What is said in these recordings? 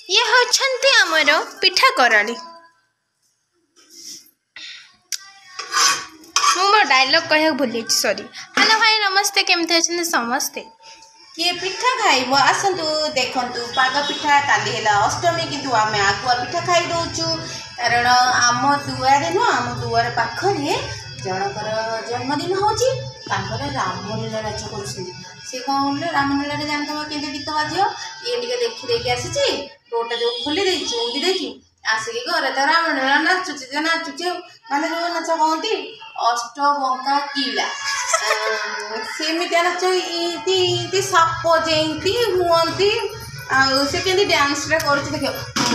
ये होछन्ति हमर पिठा कराली मु मो डायलॉग कह भूली सॉरी। हेलो भाई नमस्ते केमते अछन समस्ते किए पिठा खाइब आसतु देखु पाग पिठा काली है अष्टमी किंतु आम आगुआ पिठा खाई दौचु कारण आम दुआरे नुह आम दुआर पाखे जनकर जन्मदिन हो रामलीला नाच कर सी कौन रामलीला जानते केंद्र गीत बाज ये देखी देखी आसी रोटा जो खोली देती उंडी देती आसिक घर तो रामलीला नाचुचे नाचुचे माने जो नाच कहती अष्टबंका किला सेमितिया नाच इति साप जेंती हुअंती से केंती डांस रे करछि देखियो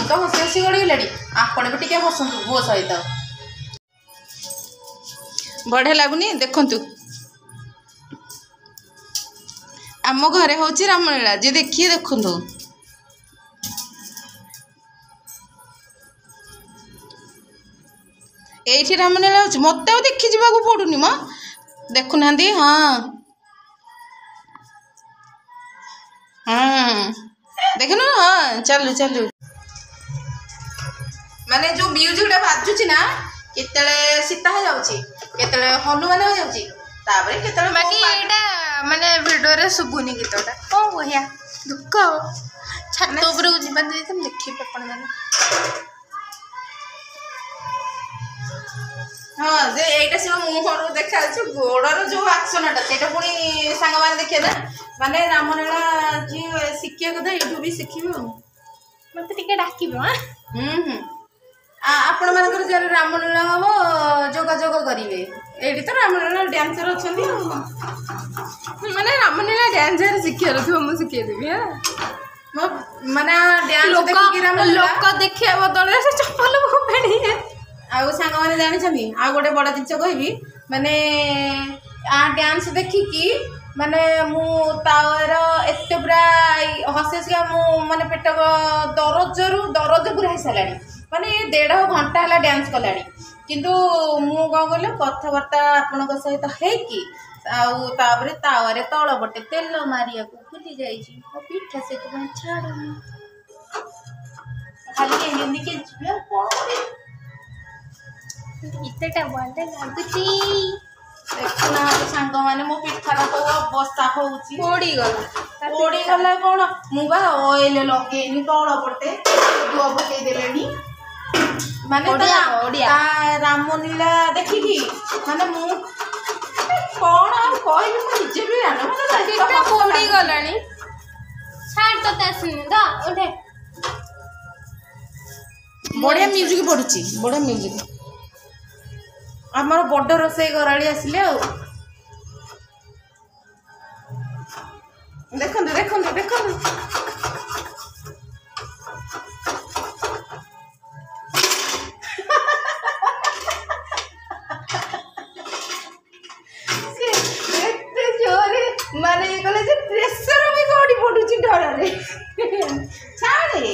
तो हसी हसी गड़ी लेडी आपण भी टिके हसंतु भो सहित बढ़िया लगुनी देखंतु आम घरे होछि रामलीला जे देखिए देखंतु एठी रामलीला होछि मते आ देखि जिबा को पडुनी म देखु नांदी हां देखनु हां चलु चलु माने जो म्यूजिक टा बाजुछि ना केतले सीता हो जाउछि केतले हनुमान हो जाउछि ताबरे केतले बाकी एटा माने वीडियो रे सुबुनी गीतटा को होया दुख छात ऊपर जीवन दे तुम देखि पपण माने हाँ जे एटा से मुहर देखा गोड़र जो आक्शनटा से पुणी सांग मैंने देखिए ना माने रामलीला जी शिखिया कथा एठू भी शिखिबे मते टिके डाकिबो आपण मानकर जरे रामलीला हो जोगाजोग करिवे एठी तो रामलीला डांसर अछंती माने रामलीला डांसर शिखिया रथो मु शिखिया देबी हां माने डांस देखि रामलीला लोक देखिया बदले से चप्पल फेड़ी आउ सांग माने जानि आ गोटे बड़ जिनस कहबी माने आ डांस देखिकी माने मु तावर एते पूरा हसेसिया मु माने पेट दरज पूरा हिसालानी माने 1.5 घंटा हला डांस कलानी किंतु मु कौन कहल कथबार्ता आपनक सहित हेकी आउ तावरे तावरे तल बटे तेल मारिया को भूली जाइछि ओ पिठा से तो छाड़नी खाली एंडी के जिबे कोन इतटा बंदे लागुची देखना सांग माने मो पिठार तो अवस्था होउची पोड़ी गला कोन मु बा ऑयल लगेनी तळ पटे दुआ पके देलेनी माने ओडिया रामलीला देखिकी माने मु कोन आ कहली मु निजे भी जानो पिठा पोड़ी गलानी छाड़ तो तसनी दा उठे बढ़िया म्यूजिक पडुची बढ़िया म्यूजिक आमर बड़ रोसई घराड़ी आसिले देखु देखु देखु जोरे माने कहले जे प्रेशर भी गड़ी पडुची डर रे छाड़े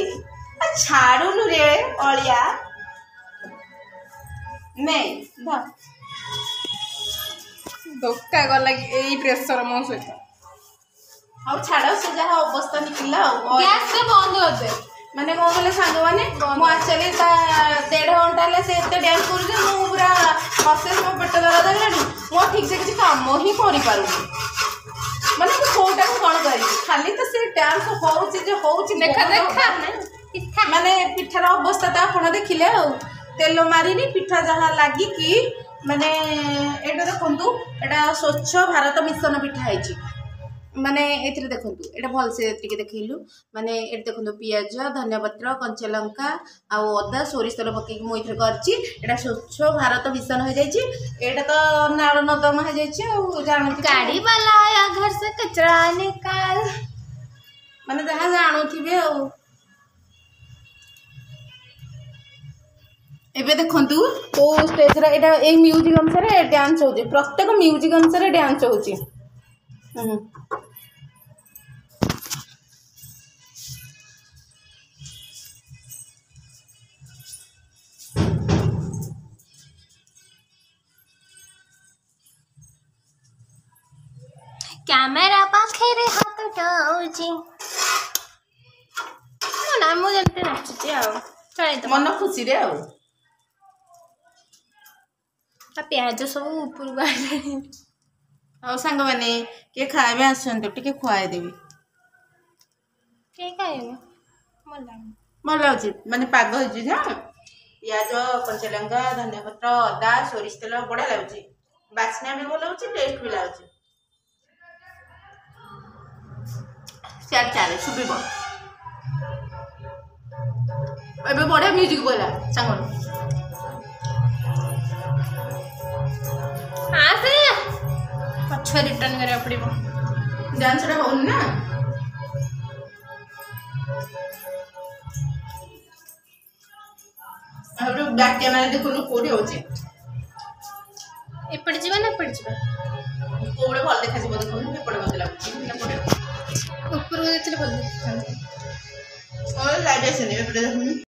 छाड़ुनु रे अलिया नहीं धोखा गला यही प्रेशर मो सहित आ छाड़ से जहाँ अवस्था निकला गैस से बंद होते माने कौन कहले सांग माने मु एक्चुअली 1.5 घंटा ले से एते डांस करू जे मु पूरा हसे मो पेट दर्द हेलानी मो ठीक से किसी काम ही करि पारुनी माने को कोटा कोन करी खाली तो से डांस होउची जे होउची देखा देखा माने पिठार अवस्था तो आपण देखिले तेल मारिनी पिठा जहाँ लगी कि माने एटा देखंतु एटा स्वच्छ भारत मिशन पिठा है माने एथिरे देखंतु एटा भल से टिके देखैलु माने एटा देखंतु पियाज धनिया पत्र कंचा लंका आ अदा सोरिष तेल पके मु इथरे करछि एटा स्वच्छ भारत मिशन हो जाइछि एटा तो नाल नदमा हो जाइछि आ जानथि गाड़ी वाला आया घर से कचरा निकाल माने जहाँ जानथिबे आ एबे देखंतु को स्टेज रे एटा ए म्यूजिक अनुसार डांस होजे प्रत्येक म्यूजिक अनुसार डांस होची कैमरा पाखे रे हाथ उठाउची ना मुझे नाचुची मन खुशी रे प्याज सब ऊपर आ सांग मैंने किए खाए आसते टे खुआई देवी भल लगे माने पाग हो पिज कंचा लंका धनिया पत्र अदा सोरिष तेल बढ़िया लगुच बास्ना भी भल लगे टेस्ट भी लगुच सियाड़ चाले शुभ ए बढ़िया म्यूजिक बोला सांग पछुआ रिटर्न करा पड़ो डांस हो ना बैक कैमरा देखो कोडी होची एपड़ जीवा ना एपड़ जीवा कोबड़े भल देखा जीव देखो एपड़ मते लागुची ना पड़े ऊपर को देखले भल देखा और लाइट ऐसे नहीं एपड़ देखो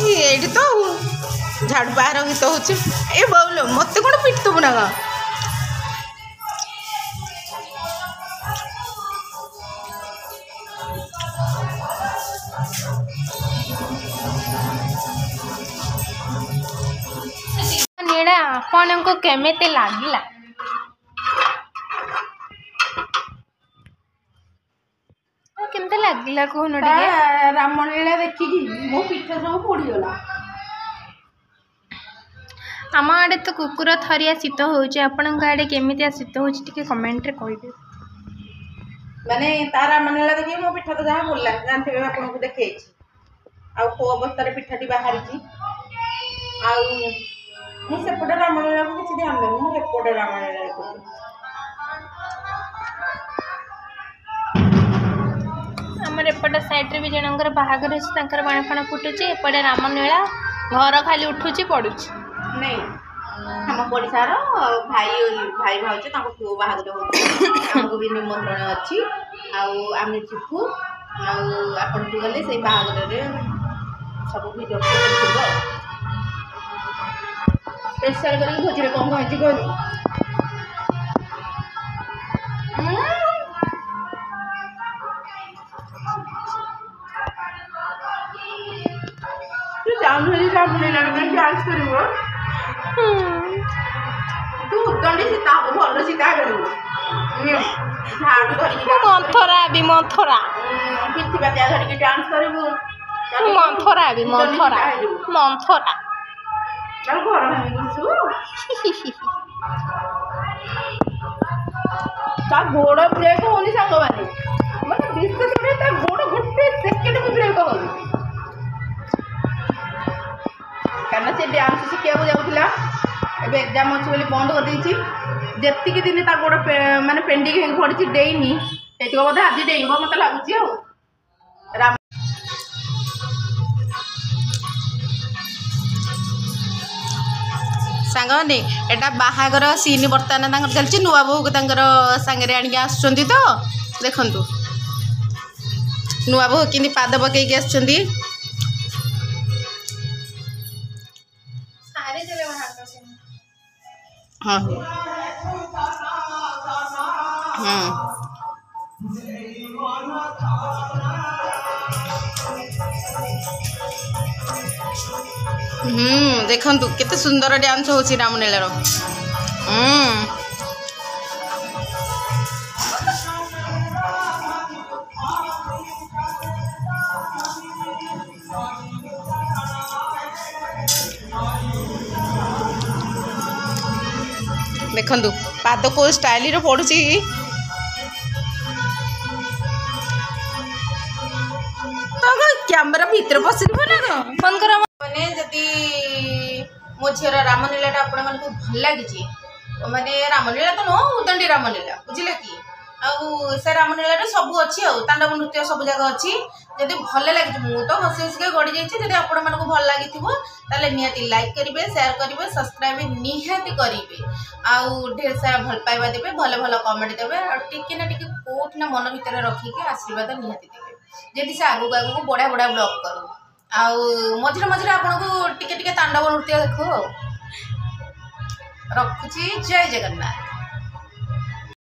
ये तो झाड़ू बाहर गीत हो बोलो मत कौन पिटतबू ना नेड़ा आपण को केमेते लागिला केमते लागिला कोन टिके रामलीला देखिकी मो पिठा सब पड़ीगला आम आड़े तो कुकुर थरिया शीत होउचे आपण आड़े केमितिया शीत होउचे टिके कमेंट रे कहि दे माने तारा रामलीला देखि मो पिठा तो जहा बोलला जानथिबे आपण को देखैछि आ को अवस्था रे पिठाटी बाहरी छी आ मु सेपटे रामलीला को किछि ध्यान देनु मु एपटे रामलीला को हमर एपटे साइड रे भी जनकर बाहागर अछि तांकर बाण फाण फुटुची एपटे रामलीला घर खाली उठुची पडुची नहीं हम पड़िशार भाई भाई भाउचे ताको पुओ बाहागर होची हमको भी निमंत्रण अछि आम जिफु आपन को गले से बाहागर रे सब वीडियो देखबो स्पेशल करके भोजरे कम होची कोनी तू जानली रामलीला में डांस करिवो तू दंडी सीता भल सीता करू झाड़ू धरिकी मंथरा भी मंथरा पिठी बाटिया धरिकी डांस करू मंथरा भी मंथरा मंथरा चल घर में गुसु ता गोड़ ब्रेक होनी सांग माने विशेष करे ता गोड़ गोटे सेकंड में ब्रेक होनी कारण से डांस शिखिया जाऊला एबे एग्जाम अच्छी बोली बंद कर देछि जेतिकी दिन ता गोड़ माने पेंडिंग पड़ी डेइनी एतिको बोधे आज डेइबो मते लागुची आ सांगने एटा बाहागर सीन बर्तमान तांकर चलछि नुआ बहु को तांकर सांगरे आनी आछंती तो देखंतु नुआ बहु किनी पाद पकई के आछंती सारे चले बाहर से हां देखंतु केते सुंदर डांस होछि रामलीला रो देखंतु पाद को स्टाइल रो पडुछि तो कैमरा भीतर पसिबो ना बंद कर माने जदी मो झीर रामलीला आपण मन को भल लागी माने रामलीला तो नो उदंडी रामलीला बुझिले कि आउ से रामलीला सब अच्छी तांडव नृत्य सब जगह अच्छी जदि भल लगे मुझे तो हसी हसिका गड़ी जाइए आपण मानक भल लगी निहाती लाइक करेंगे शेयर करेंगे सब्सक्राइब निहाती करेंगे आउ ढेर सारा भल पाइबा देवे भल भल कमेंट देवे टिके ना टिके कोट ना मन भितर रखिके आशीर्वाद निहाती देवे जदि से आगू आगू बढ़िया बढ़िया ब्लॉग करूँ आउ मझे मझे आपन को टिके टिके तांडव नृत्य देखो रखुची जय जगन्नाथ।